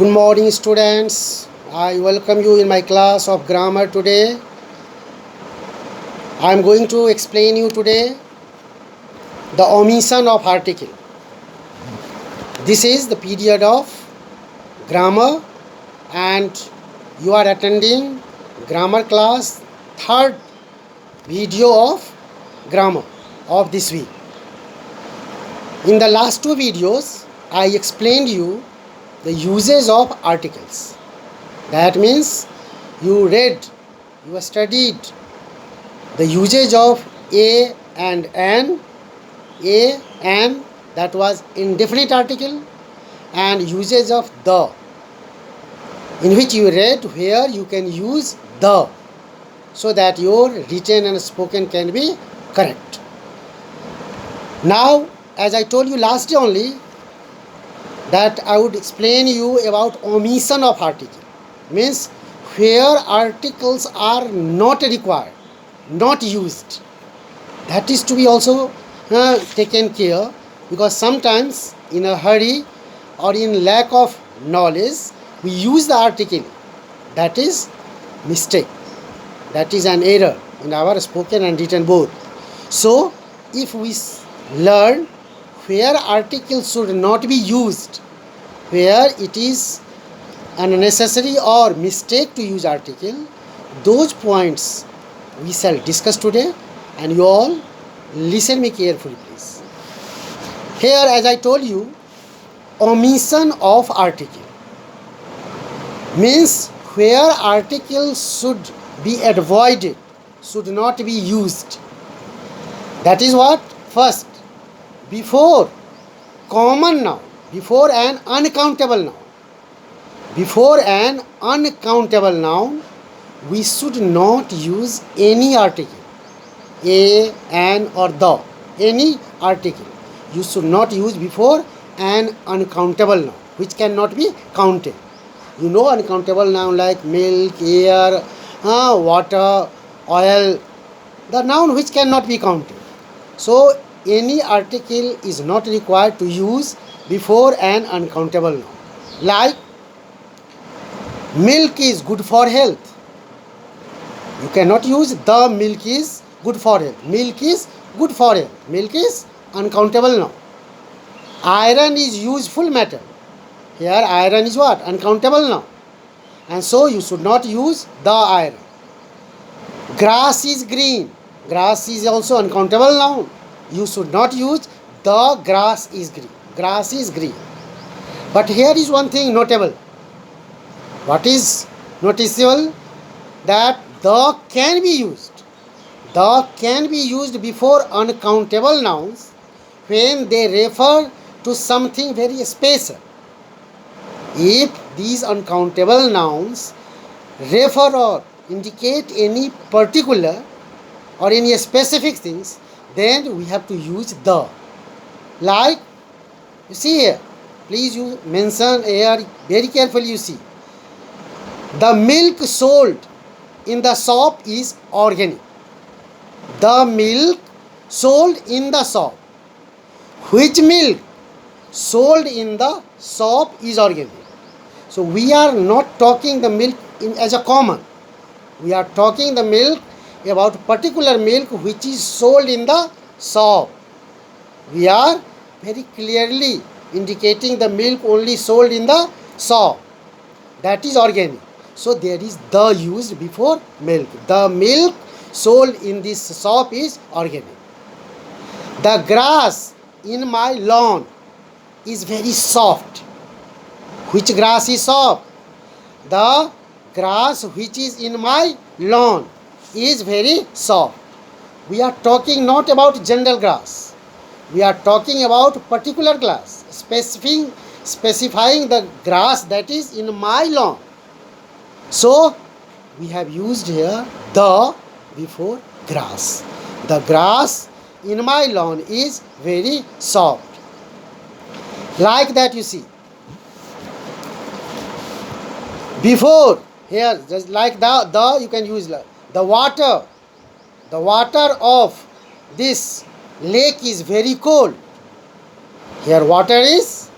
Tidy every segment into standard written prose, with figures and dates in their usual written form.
Good morning, students. I welcome you in my class of grammar today. I am going to explain you today the omission of article. This is the period of grammar and you are attending grammar class, third video of grammar of this week. In the last two videos, I explained you the uses of articles. That means you read, you studied the usage of a and an, a and that was indefinite article, and usage of the, in which you read where you can use the so that your written and spoken can be correct. Now, as I told you last day only, that I would explain you about omission of article. Means where articles are not required, not used. That is to be also taken care, because sometimes in a hurry or in lack of knowledge we use the article. That is mistake. That is an error in our spoken and written both. So if we learn where articles should not be used, where it is unnecessary or mistake to use article, those points we shall discuss today, and you all listen me carefully please. Here, as I told you, omission of article means where article should be avoided, should not be used. That is what? First, before common noun, before an uncountable noun. Before an uncountable noun, we should not use any article, a, an or the, any article. You should not use before an uncountable noun, which cannot be counted. You know uncountable noun like milk, air, water, oil, the noun which cannot be counted. So any article is not required to use before an uncountable noun. Like milk is good for health. You cannot use the milk is good for health. Milk is good for health. Milk is uncountable noun. Iron is useful metal. Here iron is what? Uncountable noun. And so you should not use the iron. Grass is green. Grass is also uncountable noun. You should not use the grass is green. Grass is green. But here is one thing notable. What is noticeable? That the can be used. The can be used before uncountable nouns when they refer to something very special. If these uncountable nouns refer or indicate any particular or any specific things, then we have to use the. Like, you see here, please you mention here very carefully, you see. The milk sold in the shop is organic. The milk sold in the shop. Which milk sold in the shop is organic. So we are not talking the milk as a common. We are talking the milk about particular milk which is sold in the shop. We are very clearly indicating the milk only sold in the shop. That is organic. So there is the used before milk. The milk sold in this shop is organic. The grass in my lawn is very soft. Which grass is soft? The grass which is in my lawn is very soft. We are talking not about general grass. We are talking about particular grass, specifying the grass that is in my lawn. So we have used here the before grass. The grass in my lawn is very soft. Like that, you see. Before, here just like the you can use the water. The water of this lake is very cold. Here water is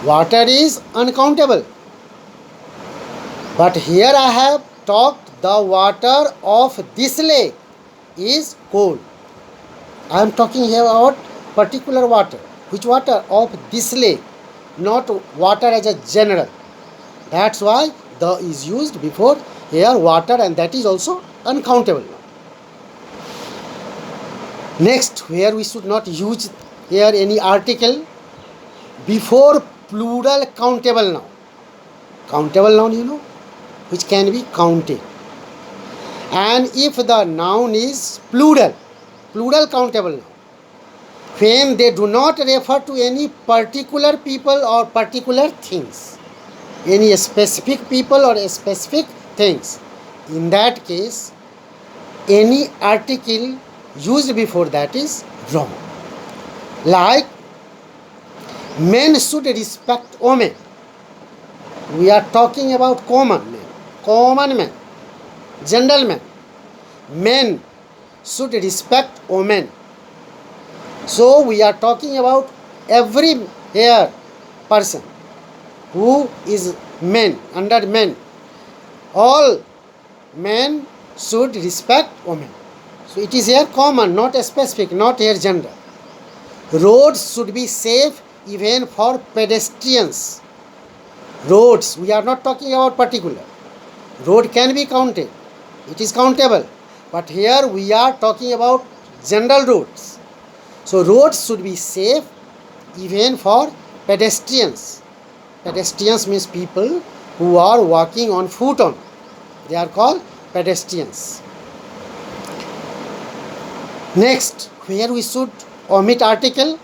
Water is uncountable. But here I have talked the water of this lake is cold. I am talking here about particular water. Which water? Of this lake, not water as a general. That's why the is used before here water, and that is also uncountable. Next, where we should not use here any article before plural countable noun. Countable noun, you know, which can be counted. And if the noun is plural countable noun, when they do not refer to any particular people or particular things, any specific people or specific things, in that case, any article used before that is wrong. Like, men should respect women. We are talking about common men, gentlemen. Men should respect women. So we are talking about every here person who is men, under men. All men should respect women. So it is here common, not specific, not here gender. Roads should be safe even for pedestrians. Roads, we are not talking about particular. Road can be counted, it is countable. But here we are talking about general roads. So roads should be safe even for pedestrians. Pedestrians means people who are walking on foot on. They are called pedestrians. Next, where we should omit article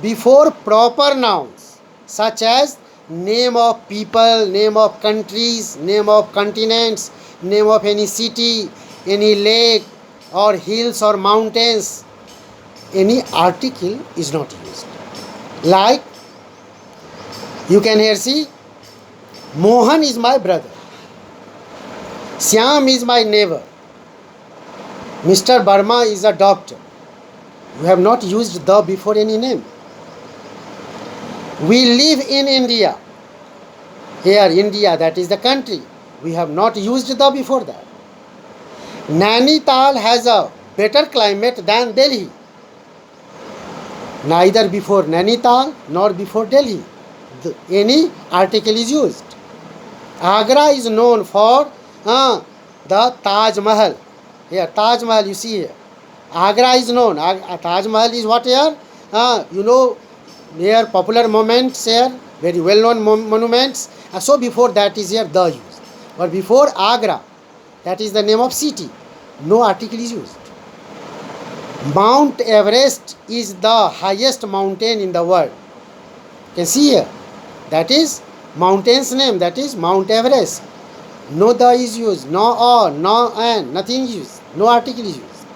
before proper nouns such as name of people, name of countries, name of continents, name of any city, any lake or hills or mountains. Any article is not used. Like, you can here see, Mohan is my brother, Syam is my neighbor, Mr. Burma is a doctor. You have not used the before any name. We live in India. Here, India, that is the country. We have not used the before that. Nainital has a better climate than Delhi. Neither before Nainital nor before Delhi any article is used. Agra is known for the Taj Mahal. Here, Taj Mahal, you see here. Agra is known. Taj Mahal is what here? You know, here popular monuments here, very well known monuments. So before that is here the use. But before Agra, that is the name of city, no article is used. Mount Everest is the highest mountain in the world. You can see here. That is mountain's name, that is Mount Everest. No the is used, no or, no and, nothing is used, no article is used.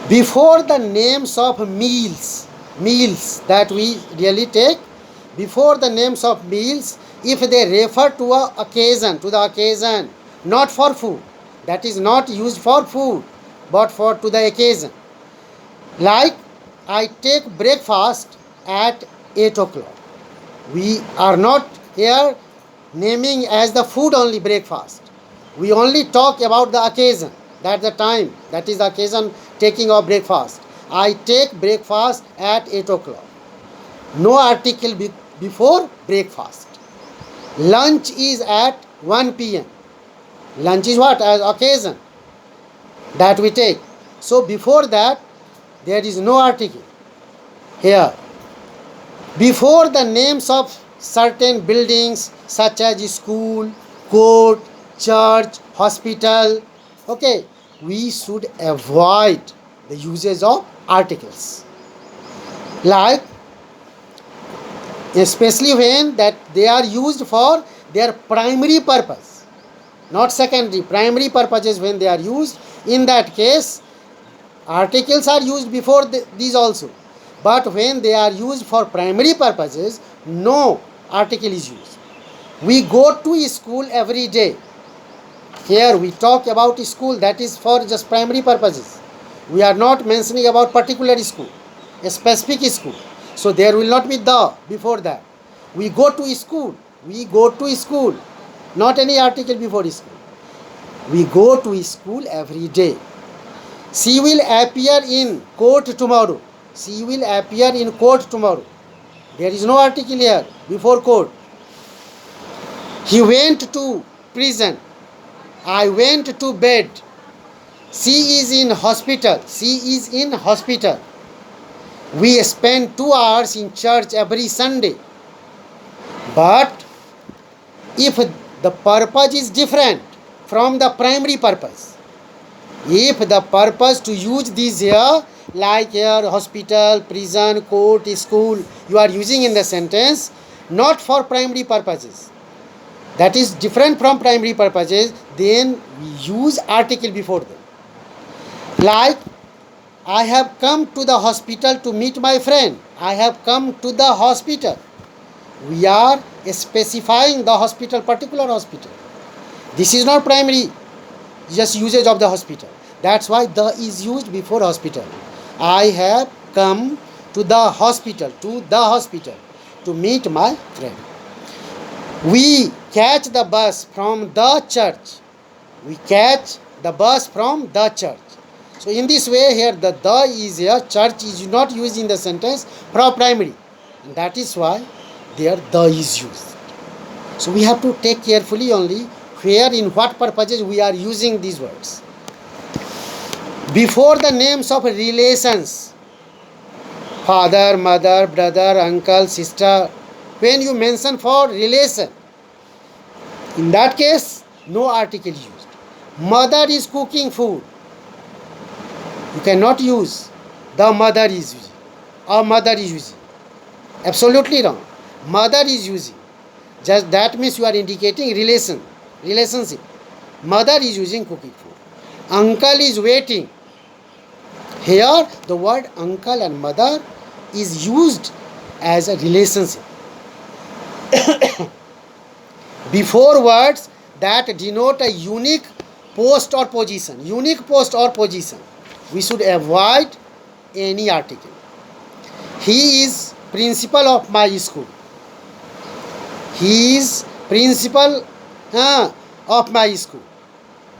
Before the names of meals that we really take, before the names of meals, if they refer to the occasion, not for food, that is not used for food, but to the occasion. Like, I take breakfast at 8 o'clock. We are not here naming as the food only breakfast. We only talk about the occasion, that the time, that is the occasion taking of breakfast. I take breakfast at 8 o'clock. No article before breakfast. Lunch is at 1 p.m. Lunch is what? As occasion that we take. So before that, there is no article. Here, before the names of certain buildings such as school, court, church, hospital, okay, we should avoid the usage of articles. Like, especially when that they are used for their primary purpose, not secondary, primary purposes when they are used. In that case, articles are used before these also. But when they are used for primary purposes, no article is used. We go to school every day. Here we talk about school, that is for just primary purposes. We are not mentioning about particular school, a specific school. So there will not be the before that. We go to school. We go to school. Not any article before school. We go to school every day. She will appear in court tomorrow. She will appear in court tomorrow. There is no article here before court. He went to prison. I went to bed. She is in hospital. She is in hospital. We spend 2 hours in church every Sunday. But if the purpose is different from the primary purpose, if the purpose to use these here, like here hospital, prison, court, school, you are using in the sentence, not for primary purposes, that is different from primary purposes, then we use article before them. Like, I have come to the hospital to meet my friend. I have come to the hospital. We are specifying the hospital, particular hospital. This is not primary, just usage of the hospital. That's why the is used before hospital. I have come to the hospital, to meet my friend. We catch the bus from the church. We catch the bus from the church. So in this way here the is here, church is not used in the sentence for primary. And that is why there the is used. So we have to take carefully only where in what purposes we are using these words. Before the names of relations, father, mother, brother, uncle, sister, when you mention for relation, in that case no article used. Mother is cooking food. You cannot use the mother is using or mother is using. Absolutely wrong. Mother is using. Just that means you are indicating relationship. Mother is using cooking food. Uncle is waiting. Here the word uncle and mother is used as a relationship. Before words that denote a unique post or position. Unique post or position. We should avoid any article. He is principal of my school. He is principal of my school.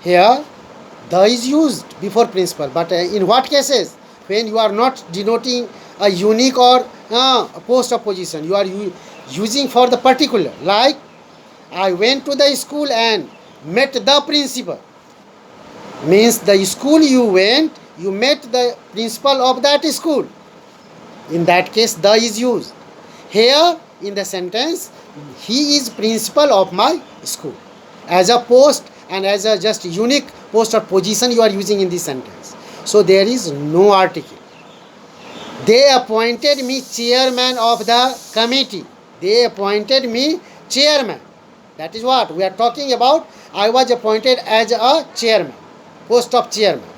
Here the is used before principal, but in what cases? When you are not denoting a unique or post of position, you are using for the particular. Like, I went to the school and met the principal. Means the school you went, you met the principal of that school. In that case the is used. Here in the sentence, he is principal of my school. As a post and as a just unique post or position you are using in this sentence. So there is no article. They appointed me chairman of the committee. They appointed me chairman. That is what we are talking about. I was appointed as a chairman, post of chairman.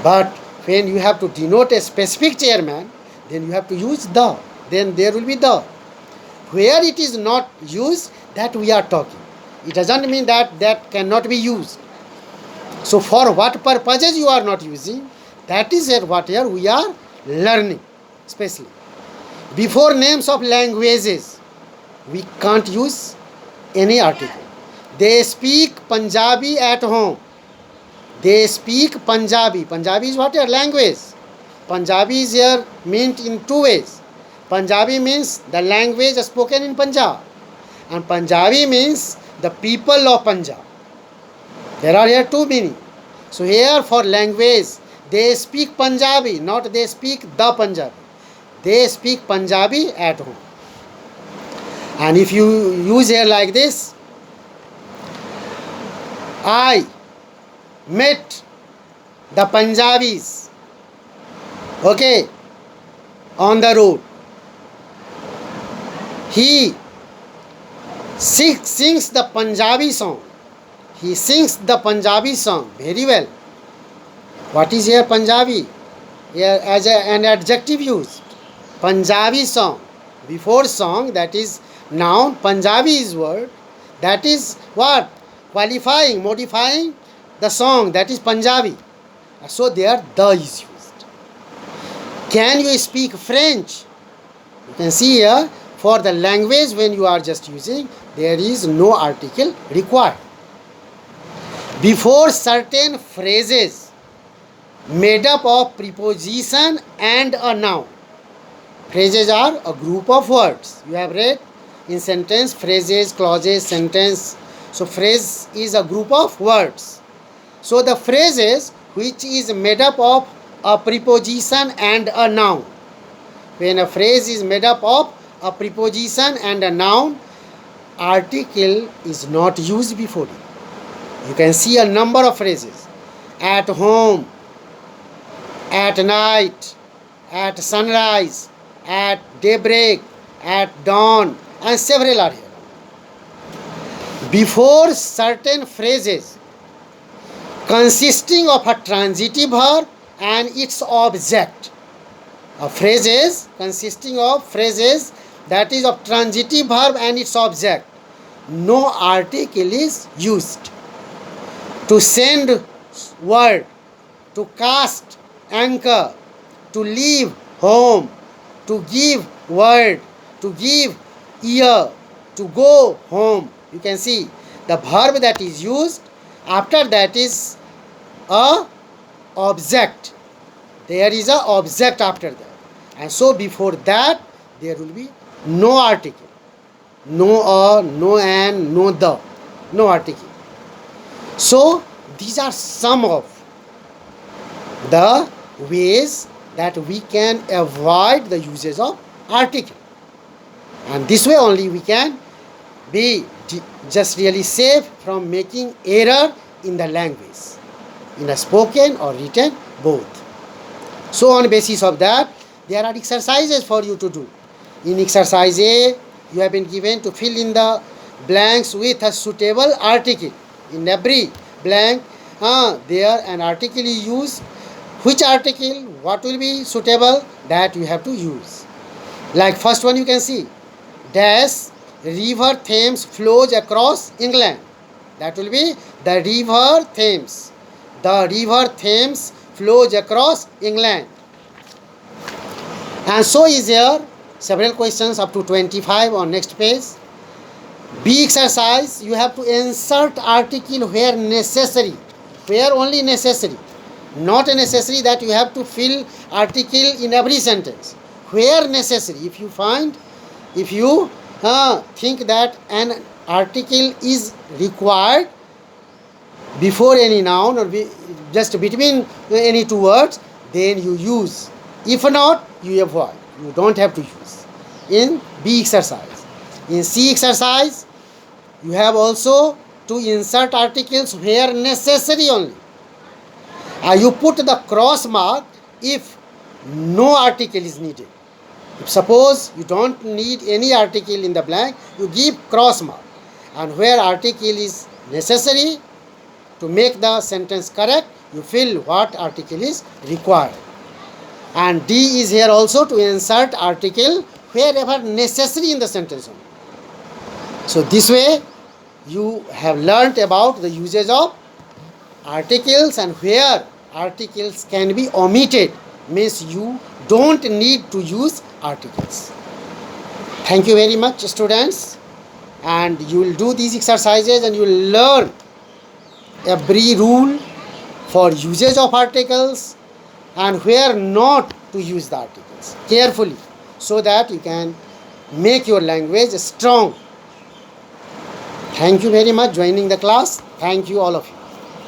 But when you have to denote a specific chairman, then you have to use the. Then there will be the. Where it is not used, that we are talking. It doesn't mean that that cannot be used. So for what purposes you are not using, that is what here we are learning, especially. Before names of languages, we can't use any article. They speak Punjabi at home. They speak Punjabi. Punjabi is what? A language. Punjabi is here meant in two ways. Punjabi means the language spoken in Punjab. And Punjabi means the people of Punjab. There are here two meanings. So here for language, they speak Punjabi, not they speak the Punjabi. They speak Punjabi at home. And if you use here like this, I met the Punjabis, okay, on the road. He sings the Punjabi song. He sings the Punjabi song very well. What is here Punjabi? Here as an adjective used. Punjabi song. Before song, that is noun. Punjabi is word. That is what? Qualifying, modifying the song. That is Punjabi. So there the is used. Can you speak French? You can see here, for the language when you are just using, there is no article required. Before certain phrases made up of preposition and a noun. Phrases are a group of words. You have read in sentence, phrases, clauses, sentence. So phrase is a group of words. So the phrases which is made up of a preposition and a noun. When a phrase is made up of a preposition and a noun, article is not used before it. You can see a number of phrases. At home, at night, at sunrise, at daybreak, at dawn, and several are here. Before certain phrases consisting of a transitive verb and its object. A phrases consisting of phrases that is of transitive verb and its object. No article is used. To send word, to cast anchor, to leave home, to give word, to give ear, to go home. You can see the verb that is used, after that is a object. There is a object after that. And so before that there will be no article. No a, no an, no the. No article. So these are some of the ways that we can avoid the usage of article. And this way only we can be just really safe from making error in the language, in a spoken or written, both. So on basis of that, there are exercises for you to do. In exercise A, you have been given to fill in the blanks with a suitable article. In every blank, there an article is used. Which article, what will be suitable, that you have to use. Like first one you can see, dash river Thames flows across England. That will be the river Thames. The river Thames flows across England. And so is there several questions up to 25 on next page. B exercise, you have to insert article where necessary. Where only necessary. Not necessary that you have to fill article in every sentence. Where necessary, if you think that an article is required before any noun or just between any two words, then you use. If not, you avoid. You don't have to use. In B exercise. In C exercise, you have also to insert articles where necessary only. You put the cross mark if no article is needed. If suppose you don't need any article in the blank, you give cross mark. And where article is necessary to make the sentence correct, you fill what article is required. And D is here also to insert article wherever necessary in the sentence only. So this way you have learnt about the usage of articles and where articles can be omitted, means you don't need to use articles. Thank you very much, students, and you will do these exercises and you will learn every rule for usage of articles and where not to use the articles carefully, so that you can make your language strong. Thank you very much joining the class. Thank you all of you.